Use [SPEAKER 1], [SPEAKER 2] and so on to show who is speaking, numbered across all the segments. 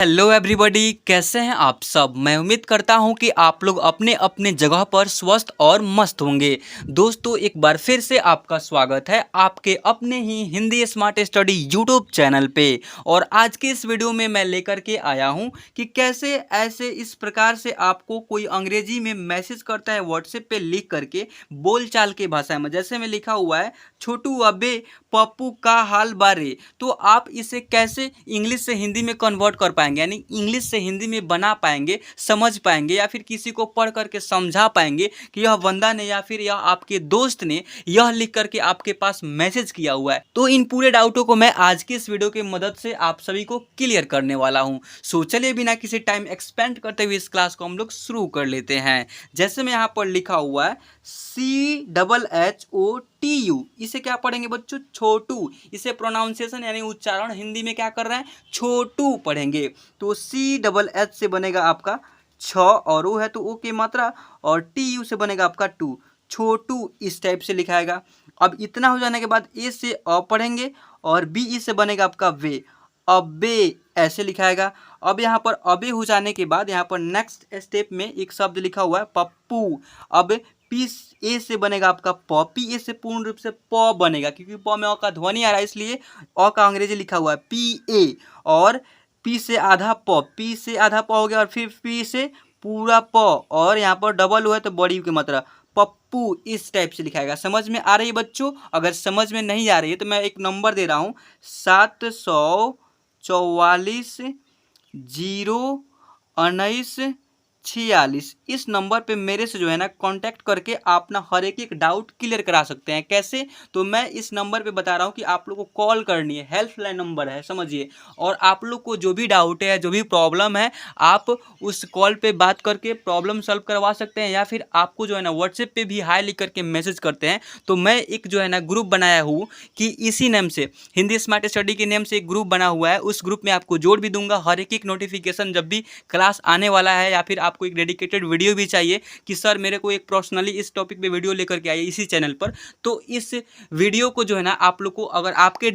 [SPEAKER 1] Hello everybody, कैसे हैं आप सब। मैं उम्मीद करता हूं कि आप लोग अपने अपने जगह पर स्वस्थ और मस्त होंगे। दोस्तों, एक बार फिर से आपका स्वागत है आपके अपने ही Hindi smart study YouTube channel पे। और आज के इस वीडियो में मैं लेकर के आया हूं कि कैसे ऐसे इस प्रकार से आपको कोई अंग्रेजी में मैसेज करता है व्हाट्सएप पे लिख करके बोलचाल की भाषा में। जैसे में लिखा हुआ है, छोटू अबे पप्पू का हाल बारे, तो आप इसे कैसे इंग्लिश से हिंदी में कन्वर्ट कर पाएंगे, यानी इंग्लिश से हिंदी में बना पाएंगे, समझ पाएंगे, या फिर किसी को पढ़ करके समझा पाएंगे कि यह बंदा ने या फिर यह आपके दोस्त ने यह लिख करके आपके पास मैसेज किया हुआ है। तो इन पूरे डाउटों को मैं आज की इस वीडियो की मदद से आप सभी को क्लियर करने वाला हूं। सो चलिए बिना किसी टाइम एक्सपेंड करते हुए इस क्लास को हम लोग शुरू कर लेते हैं। जैसे में यहाँ पर लिखा हुआ है CHOTU, इसे क्या पढ़ेंगे बच्चों? छोटू। इसे प्रोनाउंसिएशन यानी उच्चारण हिंदी में क्या कर रहे हैं? छोटू पढ़ेंगे। तो CHH से बनेगा आपका छ, और ओ है तो ओ की मात्रा, और TU से बनेगा आपका टू, छोटू। इस टाइप से लिखाएगा। अब इतना हो जाने के बाद ए से अ पढ़ेंगे, और BE से बनेगा आपका वे, अबे ऐसे लिखाएगा। अब यहाँ पर अबे हो जाने के बाद यहाँ पर नेक्स्ट स्टेप में एक शब्द लिखा हुआ है पप्पू। अब पी ए से बनेगा आपका प, पी ए से पूर्ण रूप से प बनेगा, क्योंकि प में अ का ध्वनि आ रहा है, इसलिए अ का अंग्रेजी लिखा हुआ है पी ए। और पी से आधा प, पी से आधा प हो गया, और फिर पी से पूरा प, और यहाँ पर डबल हुआ है तो बड़ी की मात्रा, पप्पू। इस टाइप से लिखाएगा। समझ में आ रही है बच्चों? अगर समझ में नहीं आ रही है तो मैं एक नंबर दे रहा हूँ, 744-019-46। इस नंबर पे मेरे से जो है ना कांटेक्ट करके आप ना हर एक डाउट क्लियर करा सकते हैं। कैसे? तो मैं इस नंबर पे बता रहा हूँ कि आप लोग को कॉल करनी है, हेल्पलाइन नंबर है, समझिए। और आप लोग को जो भी डाउट है, जो भी प्रॉब्लम है, आप उस कॉल पे बात करके प्रॉब्लम सॉल्व करवा सकते हैं, या फिर आपको जो है ना व्हाट्सएप पे भी हाई लिख करके मैसेज करते हैं। तो मैं एक जो है ना ग्रुप बनाया हूँ कि इसी नेम से, हिंदी स्मार्ट स्टडी के नेम से एक ग्रुप बना हुआ है। उस ग्रुप में आपको जोड़ भी दूंगा। हर एक नोटिफिकेशन जब भी क्लास आने वाला है, या फिर आपको एक डेडिकेटेड वीडियो भी चाहिए कि सर मेरे को एक पर्सनली इस टॉपिक पे वीडियो लेकर के आइए इसी चैनल पर, तो इस वीडियो को जो है ना आप लोग को, अगर आपके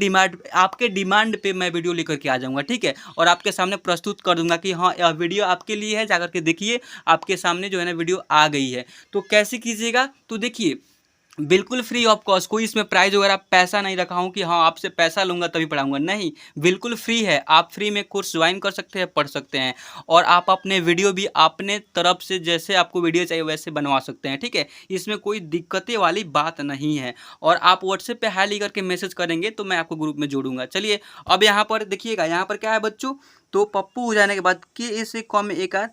[SPEAKER 1] डिमांड पे मैं वीडियो लेकर के आ जाऊँगा, ठीक है। और आपके सामने प्रस्तुत कर दूंगा कि हाँ यह वीडियो आपके लिए है, जाकर के देखिए, आपके सामने जो है ना वीडियो आ गई है। तो कैसे कीजिएगा? तो देखिए, बिल्कुल फ्री ऑफ कॉस्ट, कोई इसमें प्राइस वगैरह पैसा नहीं रखा हूँ कि हाँ आपसे पैसा लूँगा तभी पढ़ाऊँगा, नहीं, बिल्कुल फ्री है। आप फ्री में कोर्स ज्वाइन कर सकते हैं, पढ़ सकते हैं, और आप अपने वीडियो भी अपने तरफ से जैसे आपको वीडियो चाहिए वैसे बनवा सकते हैं, ठीक है। इसमें कोई दिक्कतें वाली बात नहीं है। और आप व्हाट्सएप पे हाई लिख करके मैसेज करेंगे तो मैं आपको ग्रुप में जोड़ूंगा। चलिए अब यहाँ पर देखिएगा, यहाँ पर क्या है बच्चों? तो पप्पू हो जाने के बाद के ए से क में एक आर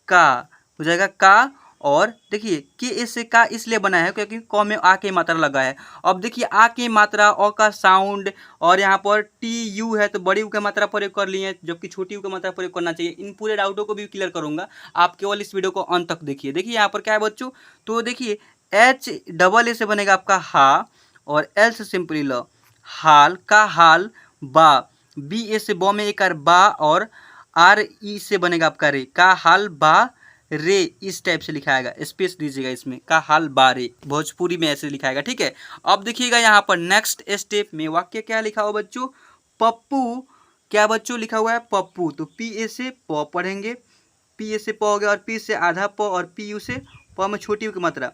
[SPEAKER 1] का हो जाएगा का। और देखिए कि इससे का इसलिए बना है क्योंकि क में आ की मात्रा लगा है। अब देखिए आ की मात्रा, अ का साउंड, और यहाँ पर टी यू है तो बड़ी यू की मात्रा प्रयोग कर लिए, जबकि छोटी यू की मात्रा प्रयोग करना चाहिए। इन पूरे डाउटों को भी क्लियर करूंगा, आप केवल इस वीडियो को अंत तक देखिए। देखिए यहाँ पर क्या है बच्चों? तो देखिए HAA से बनेगा आपका हा, और एल से सिंपली ल, हाल का हाल बा, BA से ब में एक आर बा, और RE से बनेगा आपका रे, का हाल बा रे। इस टाइप से लिखाएगा, स्पेस दीजिएगा इसमें, का हाल बारे, भोजपुरी में ऐसे लिखाएगा, ठीक है। अब देखिएगा यहाँ पर नेक्स्ट स्टेप में वाक्य क्या लिखा हुआ बच्चों? पप्पू। क्या बच्चों लिखा हुआ है? पप्पू। तो पी ए से प पढ़ेंगे, पी ए से प हो गया, और पी से आधा प, और पी यू से प में छोटी यू की मात्रा,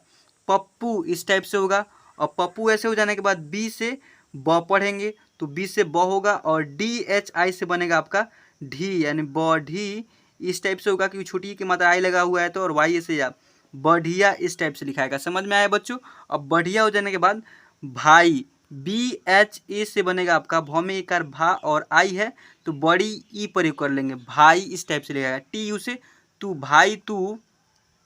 [SPEAKER 1] पप्पू। इस टाइप से होगा। और पप्पू ऐसे हो जाने के बाद बी से ब पढ़ेंगे, तो बी से ब होगा, और DHI से बनेगा आपका ढी, यानी बढ़ी। इस टाइप से होगा क्योंकि छोटी की मात्रा आई लगा हुआ है, तो और वाई से आप बढ़िया इस टाइप से लिखाएगा। समझ में आया बच्चों? अब बढ़िया हो जाने के बाद भाई, BHA से बनेगा आपका भ में एक भा, और आई है तो बड़ी ई प्रयोग कर लेंगे, भाई। इस टाइप से लिखाएगा। TU से तू, भाई तू।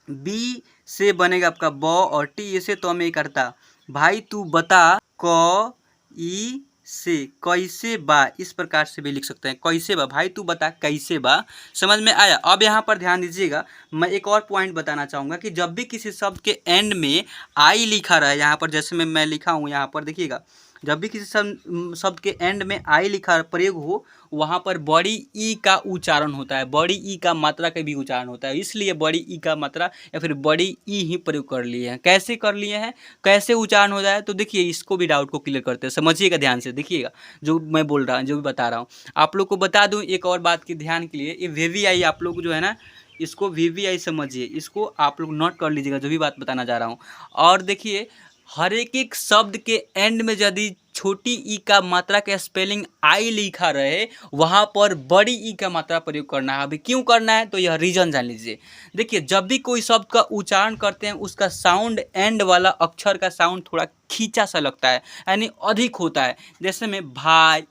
[SPEAKER 1] बी से बनेगा आपका ब, और टी से तो में एक करता, भाई तू बता। क ई से कैसे बा, इस प्रकार से भी लिख सकते हैं, कैसे बा, भाई तू बता कैसे बा। समझ में आया? अब यहाँ पर ध्यान दीजिएगा, मैं एक और पॉइंट बताना चाहूँगा कि जब भी किसी शब्द के एंड में आई लिखा रहे, यहाँ पर जैसे मैं लिखा हूँ, यहाँ पर देखिएगा जब भी किसी शब्द के एंड में आई लिखा प्रयोग हो, वहाँ पर बड़ी ई का उच्चारण होता है, बड़ी ई का मात्रा का भी उच्चारण होता है, इसलिए बड़ी ई का मात्रा या फिर बड़ी ई ही प्रयोग कर लिए हैं। कैसे कर लिए हैं, कैसे उच्चारण हो जाए, तो देखिए इसको भी डाउट को क्लियर करते हैं, समझिएगा ध्यान से, देखिएगा जो मैं बोल रहा हूँ, जो भी बता रहा हूँ। आप लोग को बता दूँ एक और बात की ध्यान के लिए, ये VVI आप लोग जो है ना, इसको VVI समझिए, इसको आप लोग नोट कर लीजिएगा जो भी बात बताना चाह रहा हूँ। और देखिए हर एक शब्द के एंड में यदि छोटी ई का मात्रा का स्पेलिंग आई लिखा रहे, वहाँ पर बड़ी ई का मात्रा प्रयोग करना है। अभी क्यों करना है तो यह रीजन जान लीजिए। देखिए जब भी कोई शब्द का उच्चारण करते हैं, उसका साउंड एंड वाला अक्षर का साउंड थोड़ा खींचा सा लगता है, यानी अधिक होता है। जैसे में भाई,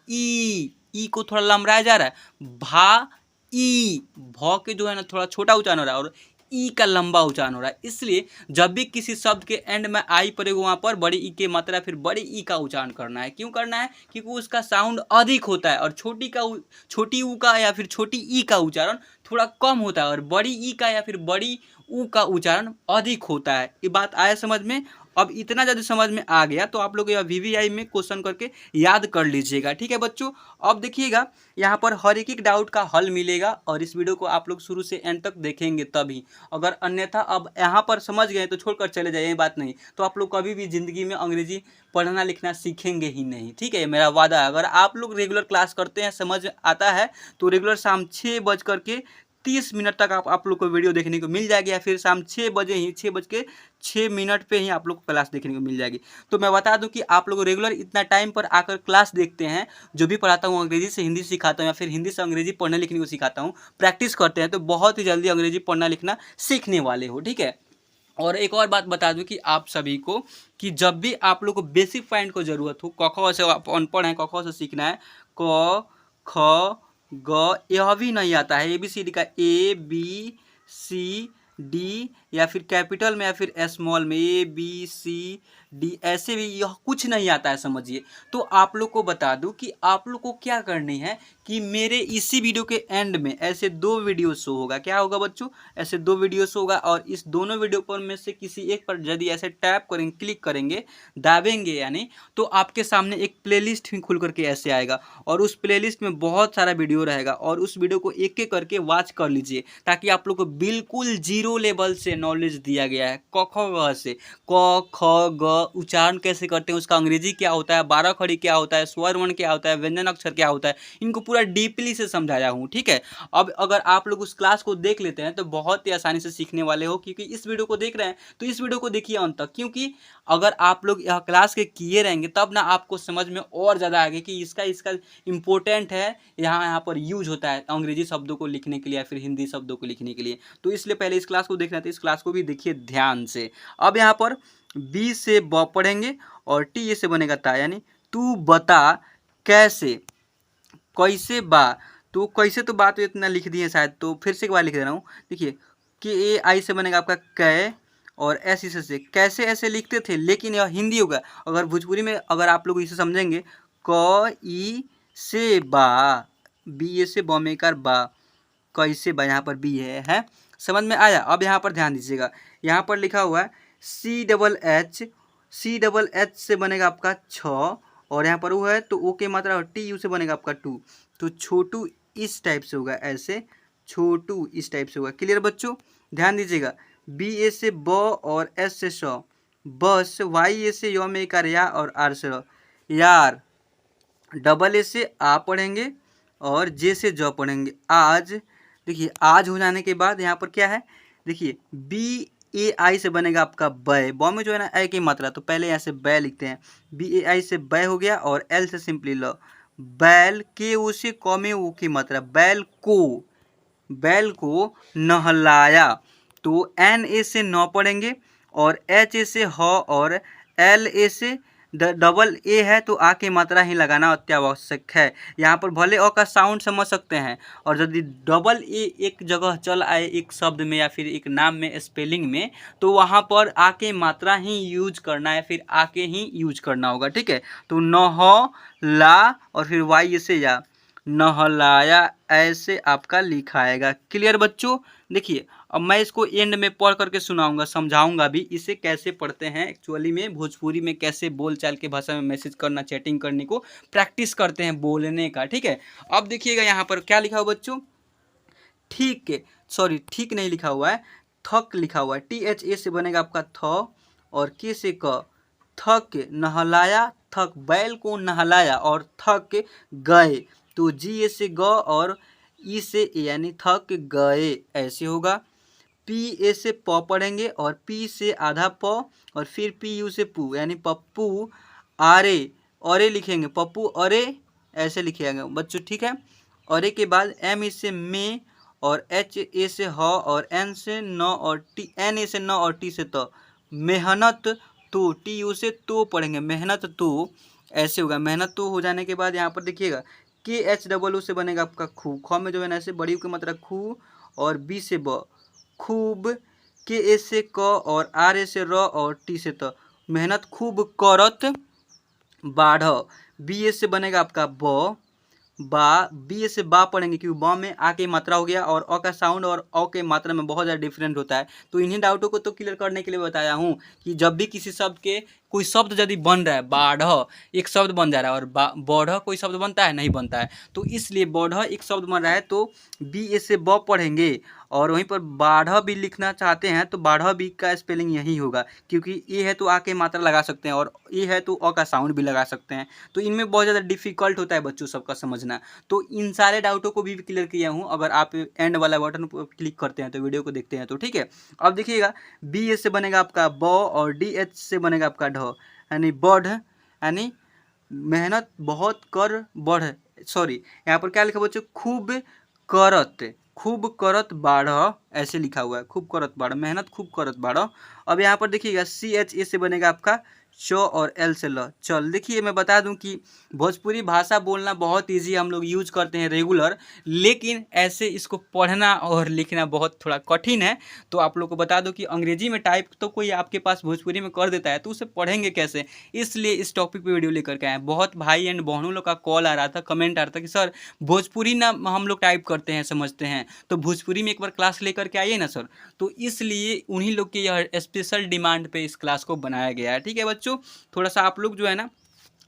[SPEAKER 1] ई को थोड़ा लंबराया जा रहा है, भा ई, भ के जो है ना थोड़ा छोटा उच्चारण हो रहा है और ई का लंबा उच्चारण हो रहा है। इसलिए जब भी किसी शब्द के एंड में आई पड़ेगा, वहाँ पर बड़ी ई की मात्रा फिर बड़ी ई का उच्चारण करना है। क्यों करना है, क्योंकि उसका साउंड अधिक होता है और छोटी ऊ का या फिर छोटी ई का उच्चारण थोड़ा कम होता है और बड़ी ई का या फिर बड़ी ऊ का उच्चारण अधिक होता है। ये बात आया समझ में। अब इतना यदि समझ में आ गया तो आप लोग यह VVI में क्वेश्चन करके याद कर लीजिएगा, ठीक है बच्चों। अब देखिएगा यहाँ पर हर एक डाउट का हल मिलेगा और इस वीडियो को आप लोग शुरू से एंड तक देखेंगे तभी। अगर अन्यथा अब यहाँ पर समझ गए तो छोड़कर चले जाइए, बात नहीं तो आप लोग कभी भी ज़िंदगी में अंग्रेजी पढ़ना लिखना सीखेंगे ही नहीं, ठीक है, मेरा वादा है। अगर आप लोग रेगुलर क्लास करते हैं, समझ आता है, तो रेगुलर शाम 6:30 तक आप लोग को वीडियो देखने को मिल जाएगी, या फिर शाम 6:06 पे ही आप लोग को क्लास देखने को मिल जाएगी। तो मैं बता दूं कि आप लोग रेगुलर इतना टाइम पर आकर क्लास देखते हैं, जो भी पढ़ाता हूँ अंग्रेजी से हिंदी सिखाता हूँ या फिर हिंदी से अंग्रेजी पढ़ने लिखने को सिखाता हूँ, प्रैक्टिस करते हैं तो बहुत ही जल्दी अंग्रेजी पढ़ना लिखना सीखने वाले हो, ठीक है। और एक और बात बता दूं कि आप सभी को कि जब भी आप लोग को बेसिक पॉइंट को ज़रूरत हो, क ख से आप अनपढ़ हैं, क ख से सीखना है, क ख ग, यह भी नहीं आता है, ABCD का ABCD या फिर कैपिटल में या फिर स्मॉल में ABCD, ऐसे भी यह कुछ नहीं आता है, समझिए। तो आप लोग को बता दूं कि आप लोग को क्या करनी है कि मेरे इसी वीडियो के एंड में ऐसे 2 वीडियो शो होगा। क्या होगा बच्चों, ऐसे 2 वीडियो शो होगा और इस दोनों वीडियो पर में से किसी एक पर यदि ऐसे टैप करेंगे, क्लिक करेंगे, दाबेंगे यानी, तो आपके सामने एक प्लेलिस्ट ही खुल करके ऐसे आएगा और उस प्लेलिस्ट में बहुत सारा वीडियो रहेगा और उस वीडियो को एक एक करके वॉच कर लीजिए, ताकि आप लोग को बिल्कुल जीरो लेवल से नॉलेज दिया गया है। क ख ग से, क ख ग उच्चारण कैसे करते हैं, उसका अंग्रेजी क्या होता है, 12 खड़ी क्या होता है, स्वर वर्ण क्या होता है, व्यंजन अक्षर क्या होता है, इनको पूरा डीपली से समझाया हूँ, ठीक है। अब अगर आप लोग उस क्लास को देख लेते हैं तो बहुत ही आसानी से सीखने वाले हो, क्योंकि इस वीडियो को देख रहे हैं तो इस वीडियो को देखिए अंत तक, क्योंकि अगर आप लोग यह क्लास के किए रहेंगे तब ना आपको समझ में और ज़्यादा आएगा कि इसका इम्पोर्टेंट है, यहाँ पर यूज होता है अंग्रेजी शब्दों को लिखने के लिए या फिर हिंदी शब्दों को लिखने के लिए। तो इसलिए पहले इस क्लास को देख रहे थे, इस क्लास को भी देखिए ध्यान से। अब यहाँ पर बी से ब पढ़ेंगे और टी से बनेगा ता, यानी तू बता कैसे, कैसे बा, तो कैसे तो बात तो इतना लिख दिए शायद, तो फिर से एक बार लिख दे रहा हूँ। देखिए KAI से बनेगा आपका कै और एस इसे से, कैसे ऐसे लिखते थे, लेकिन यह हिंदी होगा। अगर भोजपुरी में अगर आप लोग इसे समझेंगे, क ई से बा, बी ए से बमेकर बा, कैसे बा, यहाँ पर बी है, समझ में आया। अब यहाँ पर ध्यान दीजिएगा, यहाँ पर लिखा हुआ है CHH से बनेगा आपका छ और यहाँ पर वो है तो ओ के मात्रा TU से बनेगा आपका टू, तो छोटू इस टाइप से होगा, ऐसे छोटू इस टाइप से होगा। क्लियर बच्चों, ध्यान दीजिएगा। BA से ब और S से स, बस, YA से य में एक या और R से र, यार, AA से आ पढ़ेंगे और J से ज पढ़ेंगे, आज। देखिए आज हो जाने के बाद यहाँ पर क्या है, देखिए BAI से बनेगा आपका बै, ब में जो है ना ए की मात्रा, तो पहले यहाँ से बै लिखते हैं, BAI से बै हो गया और L से सिंपली ल, बैल, के ओ से क में ओ की मात्रा, बैल को नहलाया, तो NA से न पढ़ेंगे और HA से ह और LA से डबल ए है तो आ की मात्रा ही लगाना अत्यावश्यक है। यहाँ पर भले अ का साउंड समझ सकते हैं और यदि डबल ए एक जगह चल आए एक शब्द में या फिर एक नाम में स्पेलिंग में, तो वहाँ पर आ के मात्रा ही यूज करना है, फिर आ के ही यूज करना होगा, ठीक है। तो न, ला और फिर वाई से या, नहलाया, ऐसे आपका लिखाएगा। क्लियर बच्चों? देखिए अब मैं इसको एंड में पढ़ करके सुनाऊंगा, समझाऊंगा भी इसे कैसे पढ़ते हैं एक्चुअली में, भोजपुरी में कैसे बोलचाल के भाषा में मैसेज करना, चैटिंग करने को प्रैक्टिस करते हैं बोलने का। ठीक है, अब देखिएगा यहाँ पर क्या लिखा हुआ बच्चों, ठीक है, सॉरी ठीक नहीं लिखा हुआ है, थक लिखा हुआ है। THA से बनेगा आपका थ और के से क। थक नहलाया, थक बैल को नहलाया और थक गए, तो GA से ग और ई से ए, यानी थक गए ऐसे होगा। PA से प पढ़ेंगे और P से आधा प और फिर PU से पू, यानी पप्पू आरे, अरे लिखेंगे, पप्पू अरे ऐसे लिखिएगा बच्चों। ठीक है, अरे के बाद M से में और HA से ह और N से न और T, NA से न और T से त, मेहनत तो, TU से तो पढ़ेंगे, मेहनत तो ऐसे होगा। मेहनत तो हो जाने के बाद यहाँ पर देखिएगा KHOO से बनेगा आपका खू, ख में जो है ना ऐसे बड़ी की मात्रा खू और B से ब, खूब, KA से क और RA से र और T से त, मेहनत खूब करत बाढ़। BA से बनेगा आपका ब, बा, BA से बा पढ़ेंगे क्योंकि ब में आ की मात्रा हो गया और अ का साउंड और अ के मात्रा में बहुत ज़्यादा डिफरेंट होता है। तो इन्हीं डाउटों को तो क्लियर करने के लिए बताया हूँ कि जब भी किसी शब्द के कोई शब्द यदि बन रहा है, बाढ़ एक शब्द बन जा रहा है और बढ़ कोई शब्द बनता है, नहीं बनता है, तो इसलिए बढ़ एक शब्द बन रहा है तो BA से ब पढ़ेंगे। और वहीं पर बाढ़ भी लिखना चाहते हैं तो बाढ़ भी का स्पेलिंग यही होगा, क्योंकि ए है तो आ के मात्रा लगा सकते हैं और ए है तो अ का साउंड भी लगा सकते हैं। तो इनमें बहुत ज़्यादा डिफिकल्ट होता है बच्चों सबका समझना। तो इन सारे डाउटों को भी क्लियर किया हूँ, अगर आप एंड वाला बटन पर क्लिक करते हैं तो वीडियो को देखते हैं तो। ठीक है, अब देखिएगा BA से बनेगा आपका ब और DH से बनेगा आपका ढ, यानी बढ़, यानी मेहनत बहुत कर बढ़, सॉरी यहाँ पर क्या लिखा बच्चों, खूब करत बाढ़ ऐसे लिखा हुआ है, खूब करत बाढ़, मेहनत खूब करत बाढ़। अब यहाँ पर देखिएगा CHA से बनेगा आपका च और L से ल, चल। देखिए मैं बता दूं कि भोजपुरी भाषा बोलना बहुत इजी, हम लोग यूज करते हैं रेगुलर, लेकिन ऐसे इसको पढ़ना और लिखना बहुत थोड़ा कठिन है। तो आप लोग को बता दूं कि अंग्रेजी में टाइप तो कोई आपके पास भोजपुरी में कर देता है तो उसे पढ़ेंगे कैसे, इसलिए इस टॉपिक पे वीडियो लेकर के आए। बहुत भाई एंड बहनों लोग का कॉल आ रहा था, कमेंट आ रहा था कि सर भोजपुरी ना हम लोग टाइप करते हैं समझते हैं, तो भोजपुरी में एक बार क्लास लेकर के आइए ना सर। तो इसलिए उन्हीं लोग की यह स्पेशल डिमांड पे इस क्लास को बनाया गया है। ठीक है बच्चों, थोड़ा सा आप लोग जो है ना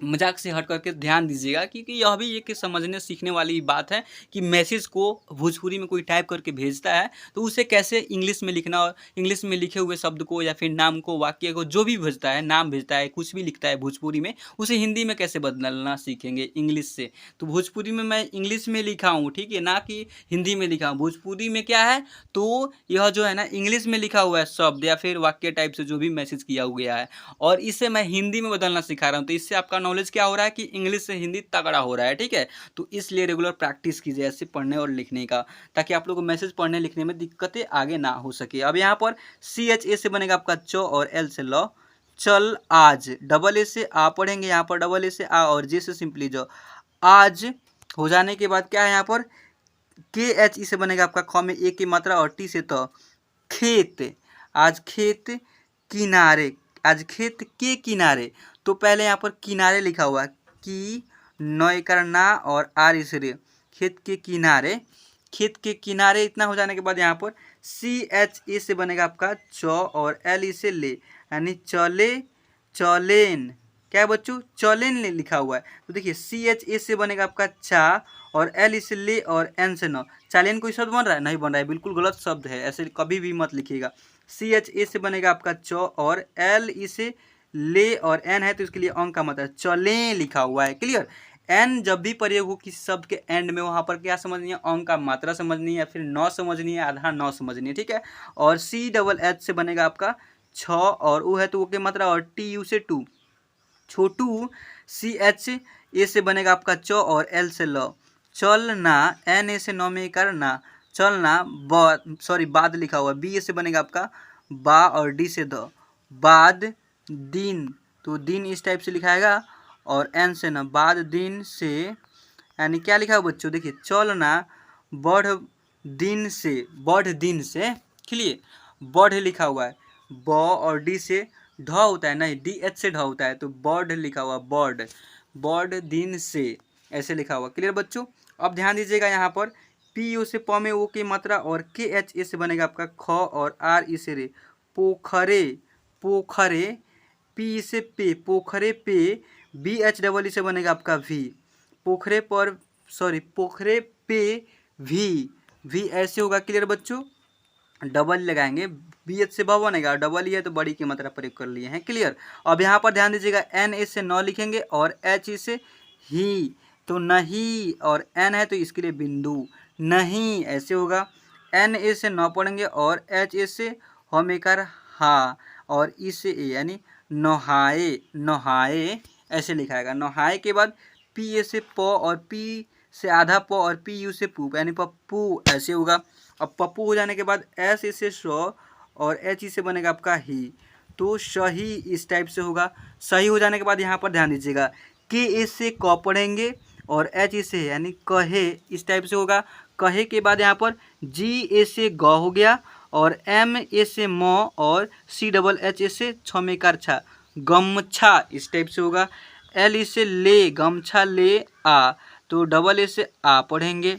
[SPEAKER 1] मजाक से हट करके ध्यान दीजिएगा, क्योंकि यह भी एक समझने सीखने वाली बात है कि मैसेज को भोजपुरी में कोई टाइप करके भेजता है तो उसे कैसे इंग्लिश में लिखना, और इंग्लिश में लिखे हुए शब्द को या फिर नाम को, वाक्य को, जो भी भेजता है, नाम भेजता है, कुछ भी लिखता है भोजपुरी में, उसे हिंदी में कैसे बदलना सीखेंगे इंग्लिश से। तो भोजपुरी में मैं इंग्लिश में लिखा हूँ, ठीक है, ना कि हिंदी में लिखा हूँ। भोजपुरी में क्या है, तो यह जो है ना इंग्लिश में लिखा हुआ है शब्द या फिर वाक्य टाइप से जो भी मैसेज किया गया है, और इसे मैं हिंदी में बदलना सिखा रहा हूँ। तो इससे आपका नॉलेज क्या हो रहा है कि इंग्लिश से हिंदी तगड़ा हो रहा है। ठीक है, तो इसलिए रेगुलर प्रैक्टिस कीजिए ऐसे पढ़ने और लिखने का, ताकि आप लोग को मैसेज पढ़ने लिखने में दिक्कतें आगे ना हो सके। अब यहाँ पर CHA से बनेगा आपका च और L से ल, चल आज, डबल ए से आ पढ़ेंगे, यहाँ पर डबल ए से आ और जे से सिंपली जो, आज हो जाने के बाद क्या है यहाँ पर KHE से बनेगा आपका ख में ए की मात्रा और टी से त, खेत, आज खेत किनारे, आज खेत के किनारे। तो पहले यहाँ पर किनारे लिखा हुआ है, कि नय करना और आर इस रे, खेत के किनारे, खेत के किनारे। इतना हो जाने के बाद यहाँ पर CHA से बनेगा आपका च और L इसे ले, यानी चले, चलेन, क्या है बच्चों, चलेन ले लिखा हुआ है। तो देखिए CHA से बनेगा आपका चा और L इसे ले और N से न, चालेन कोई शब्द बन रहा है, नहीं बन रहा है, बिल्कुल गलत शब्द है, ऐसे कभी भी मत लिखिएगा। CHA से बनेगा आपका च और L इसे ले और N है तो इसके लिए अंक का मतलब चलें लिखा हुआ है। क्लियर, एन जब भी प्रयोग हो किसी शब्द के एंड में, वहाँ पर क्या समझनी है, अंक का मात्रा समझनी है या फिर नौ समझनी है, आधा नौ समझनी है। ठीक है, और CHH से बनेगा आपका छ और ऊ है तो वो के मात्रा और TU से टू, छोटू। CHA से बनेगा आपका च और L से ल, चलना, NA से नौ में करना, चलना, सॉरी बाद लिखा हुआ। BA से बनेगा आपका बा और D से द, बाद दिन, तो दिन इस टाइप से लिखाएगा, और N से न, बाद दिन से, यानी क्या लिखा हुआ बच्चों, देखिए चलना बढ़ दिन से, बढ़ दिन से, खिलिए बढ़ लिखा हुआ है, ब और डी से ढ होता है, नहीं DH से ढ होता है, तो बढ़ लिखा हुआ, बढ़, बढ़ दिन से ऐसे लिखा हुआ। क्लियर बच्चों, अब ध्यान दीजिएगा यहाँ पर पी यू से प में ओ की मात्रा और के एच ए से बनेगा आपका ख और आर ई से रे, पोखरे, पोखरे, पी से पे, पोखरे पे, बी एच डबल ई से बनेगा आपका वी, पोखरे पर, सॉरी पोखरे पे वी ऐसे होगा। क्लियर बच्चों, डबल लगाएंगे, बी एच से ब बनेगा, डबल ही है तो बड़ी की मात्रा प्रयोग कर लिए हैं। क्लियर। अब यहाँ पर ध्यान दीजिएगा एन ए से न लिखेंगे और एच ई से ही, तो नहीं, और एन है तो इसके लिए बिंदु नहीं ऐसे होगा। एन ए से न पढ़ेंगे और एच ए से हमेकर हा और ई से ए यानी नहाए, नहाए ऐसे लिखाएगा। नहाए के बाद पी ए से प और पी से आधा प और पी यू से पू यानी पप्पू ऐसे होगा। अब पप्पू हो जाने के बाद एस ई से स और एच ई से बनेगा आपका ही, तो सही इस टाइप से होगा। सही हो जाने के बाद यहाँ पर ध्यान दीजिएगा के ए से क पढ़ेंगे और एच ई से यानी कहे इस टाइप से होगा। कहे के बाद यहाँ पर जी ए से ग हो गया और एम ए से म और सी डबल एच ए से छमेकार छा, गमछा इस टाइप से होगा। एल ई से ले, गमछा ले आ, तो डबल ए से आ पढ़ेंगे।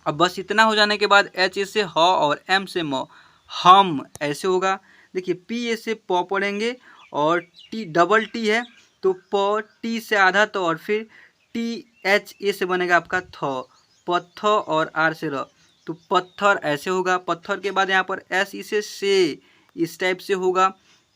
[SPEAKER 1] अब बस इतना हो जाने के बाद एच ए से ह और एम से म, हम ऐसे होगा। देखिए पी ए से प पढ़ेंगे और टी डबल टी है तो प, टी से आधा तो और फिर टी एच ए से बनेगा आपका थ, पत्थ और आर से र, तो पत्थर ऐसे होगा। पत्थर के बाद यहाँ पर एस ई से इस टाइप से होगा।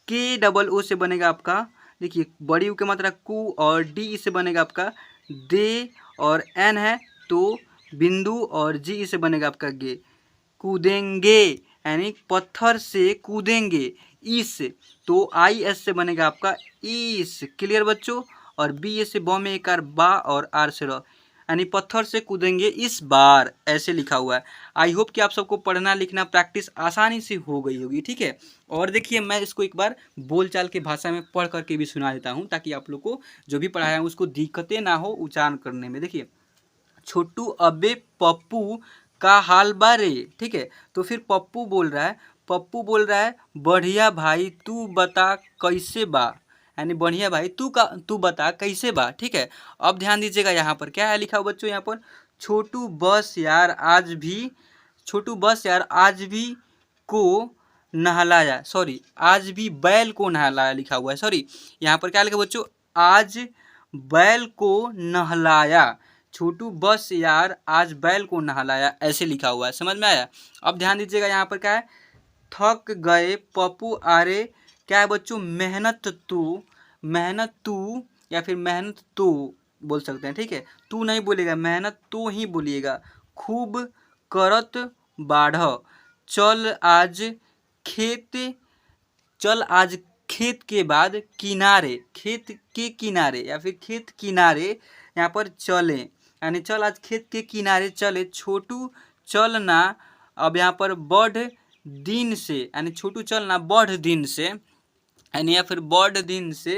[SPEAKER 1] के डबल ओ से बनेगा आपका, देखिए बड़ी यू की मात्रा कु और डी ई से बनेगा आपका दे और एन है तो बिंदु और जी ई से बनेगा आपका गे, कूदेंगे यानी पत्थर से कूदेंगे। इस, तो आई एस से बनेगा आपका इस। क्लियर बच्चों। और बी ए से ब में एक आर बा और आर से र यानी पत्थर से कूदेंगे इस बार ऐसे लिखा हुआ है। आई होप कि आप सबको पढ़ना लिखना प्रैक्टिस आसानी से हो गई होगी। ठीक है। और देखिए मैं इसको एक बार बोलचाल के भाषा में पढ़ करके भी सुना देता हूँ ताकि आप लोग को जो भी पढ़ाया है उसको दिक्कतें ना हो उच्चारण करने में। देखिए छोटू अबे पप्पू का हाल बारे। ठीक है। तो फिर पप्पू बोल रहा है, पप्पू बोल रहा है बढ़िया भाई तू बता कैसे बा, यानी बढ़िया भाई तू बता कैसे बा। ठीक है। अब ध्यान दीजिएगा यहाँ पर क्या है लिखा हुआ बच्चों, यहाँ पर छोटू बस यार आज भी, छोटू बस यार आज भी को नहलाया, सॉरी आज भी बैल को नहलाया लिखा हुआ है। सॉरी यहाँ पर क्या लिखा बच्चों, आज बैल को नहलाया, छोटू बस यार आज बैल को नहलाया ऐसे लिखा हुआ है। समझ में आया। अब ध्यान दीजिएगा यहाँ पर क्या है, थक गए पप्पू आरे, क्या है बच्चों मेहनत तू या फिर मेहनत तो बोल सकते हैं। ठीक है। तू नहीं बोलेगा, मेहनत तो ही बोलिएगा। खूब करत बाढ़, चल आज खेत, चल आज खेत के बाद किनारे, खेत के किनारे या फिर खेत किनारे यहाँ पर चले यानी चल आज खेत के किनारे चले। छोटू चलना, अब यहाँ पर बढ़ दिन से यानी छोटू चलना बढ़ दिन से यानी या फिर बढ़ दिन से।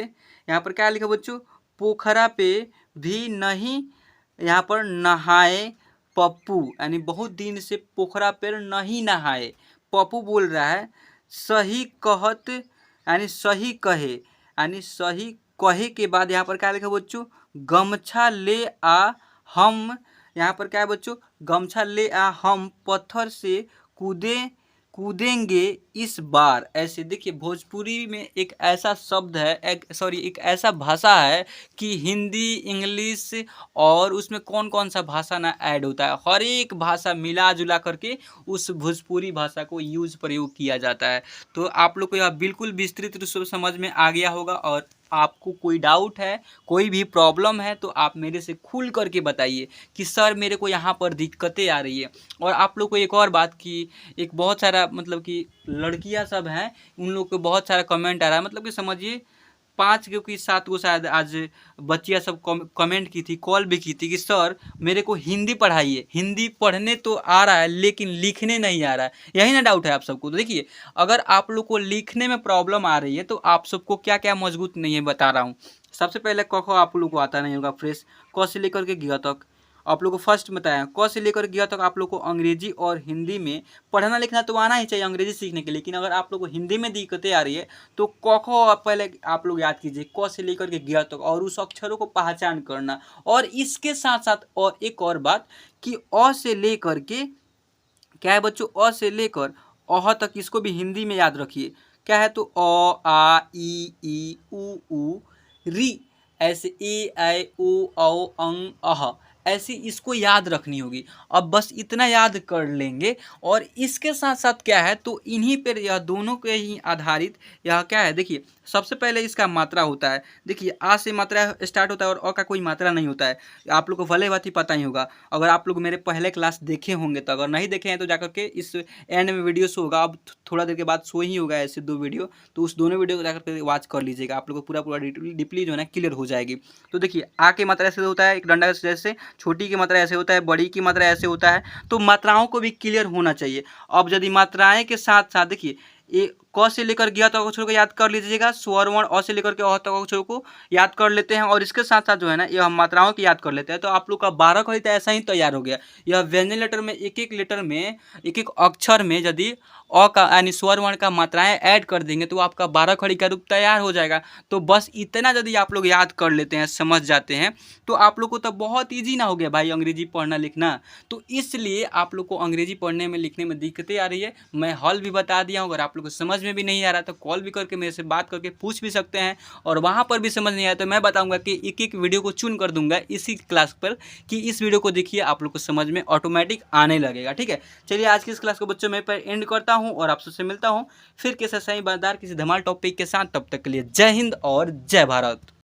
[SPEAKER 1] यहाँ पर क्या लिखा बच्चों, पोखरा पे भी नहीं यहाँ पर नहाए पप्पू, यानी बहुत दिन से पोखरा पर नहीं नहाए। पप्पू बोल रहा है सही कहत यानी सही कहे, यानी सही कहे के बाद यहाँ पर क्या लिखा बच्चों, गमछा ले आ हम, यहाँ पर क्या है बच्चों, गमछा ले आ हम पत्थर से कूदेंगे इस बार ऐसे। देखिए भोजपुरी में एक ऐसा शब्द है, एक ऐसा भाषा है कि हिंदी इंग्लिश और उसमें कौन कौन सा भाषा ना ऐड होता है, हर एक भाषा मिला जुला करके उस भोजपुरी भाषा को यूज प्रयोग किया जाता है। तो आप लोग को यह बिल्कुल विस्तृत रूप से समझ में आ गया होगा। और आपको कोई डाउट है, कोई भी प्रॉब्लम है तो आप मेरे से खुल करके बताइए कि सर मेरे को यहाँ पर दिक्कतें आ रही है। और आप लोग को एक और बात की, एक बहुत सारा मतलब कि लड़कियाँ सब हैं उन लोग को बहुत सारा कमेंट आ रहा है, मतलब कि समझिए 5 की 7 को शायद आज बच्चियाँ सब कमेंट की थी, कॉल भी की थी कि सर मेरे को हिंदी पढ़ाइए, हिंदी पढ़ने तो आ रहा है लेकिन लिखने नहीं आ रहा है। यही ना डाउट है आप सबको। तो देखिए अगर आप लोग को लिखने में प्रॉब्लम आ रही है तो आप सबको क्या क्या मजबूत नहीं है बता रहा हूँ। सबसे पहले क ख आप लोग को आता नहीं होगा फ्रेश, क से लेकर के ग तक। आप लोग को फर्स्ट बताया, क से लेकर ग तक आप लोग को अंग्रेजी और हिंदी में पढ़ना लिखना तो आना ही चाहिए अंग्रेजी सीखने के लिए। लेकिन अगर आप लोग को हिंदी में दिक्कतें आ रही है तो क ख पहले आप लोग याद कीजिए, क से लेकर के ग तक, और उस अक्षरों को पहचान करना। और इसके साथ साथ और एक और बात कि अ से लेकर के क्या है बच्चों, अ से लेकर अह तक इसको भी हिंदी में याद रखिए। क्या है तो अ आ ई उ री, ऐसे ए ऐ ओ औ अं अह, ऐसी इसको याद रखनी होगी। अब बस इतना याद कर लेंगे और इसके साथ साथ क्या है तो इन्हीं पर यह दोनों के ही आधारित यह क्या है, देखिए सबसे पहले इसका मात्रा होता है। देखिए आ से मात्रा स्टार्ट होता है और अ का कोई मात्रा नहीं होता है। आप लोग को भले बात ही पता ही होगा, अगर आप लोग मेरे पहले क्लास देखे होंगे तो, अगर नहीं देखे हैं तो जाकर के इस एंड में वीडियो शो होगा, अब थोड़ा देर के बाद शो ही होगा ऐसे 2 वीडियो, तो उस दोनों वीडियो को जाकर के वॉच कर लीजिएगा, आप लोग को पूरा डीपली जो है ना क्लियर हो जाएगी। तो देखिए आ की मात्रा ऐसे होता है एक डंडा जैसे, छोटी की मात्रा ऐसे होता है, बड़ी की मात्रा ऐसे होता है। तो मात्राओं को भी क्लियर होना चाहिए। अब यदि मात्राएं के साथ साथ देखिए ये क से लेकर ग तक अक्षरों को याद कर लीजिएगा, स्वर वर्ण अ से लेकर के अ तक अक्षरों को याद कर लेते हैं, और इसके साथ साथ जो है ना ये हम मात्राओं की याद कर लेते हैं। तो आप लोग का 12 खड़ी तो ऐसा ही तैयार हो गया। यह व्यंजन लेटर में एक एक लेटर में एक एक अक्षर में यदि अ का यानी स्वर वर्ण का मात्राएं ऐड कर देंगे तो आपका 12 खड़ी का रूप तैयार हो जाएगा। तो बस इतना यदि आप लोग याद कर लेते हैं, समझ जाते हैं, तो आप लोग को तो बहुत ईजी ना हो गया भाई अंग्रेजी पढ़ना लिखना। तो इसलिए आप लोग को अंग्रेजी पढ़ने में लिखने में दिक्कतें आ रही है, मैं हल भी बता दिया हूँ। अगर आप लोग को समझ में भी नहीं आ रहा तो कॉल भी करके मेरे से बात करके पूछ भी सकते हैं, और वहाँ पर भी समझ नहीं आया तो मैं बताऊँगा कि एक एक वीडियो को चुन कर दूंगा इसी क्लास पर कि इस वीडियो को देखिए, आप लोग को समझ में ऑटोमेटिक आने लगेगा। ठीक है, चलिए आज की इस क्लास को बच्चों मैं पर एंड करता हूँ और आप सबसे मिलता हूँ फिर किसी सही बातदार किसी धमाल टॉपिक के साथ। तब तक के लिए जय हिंद और जय भारत।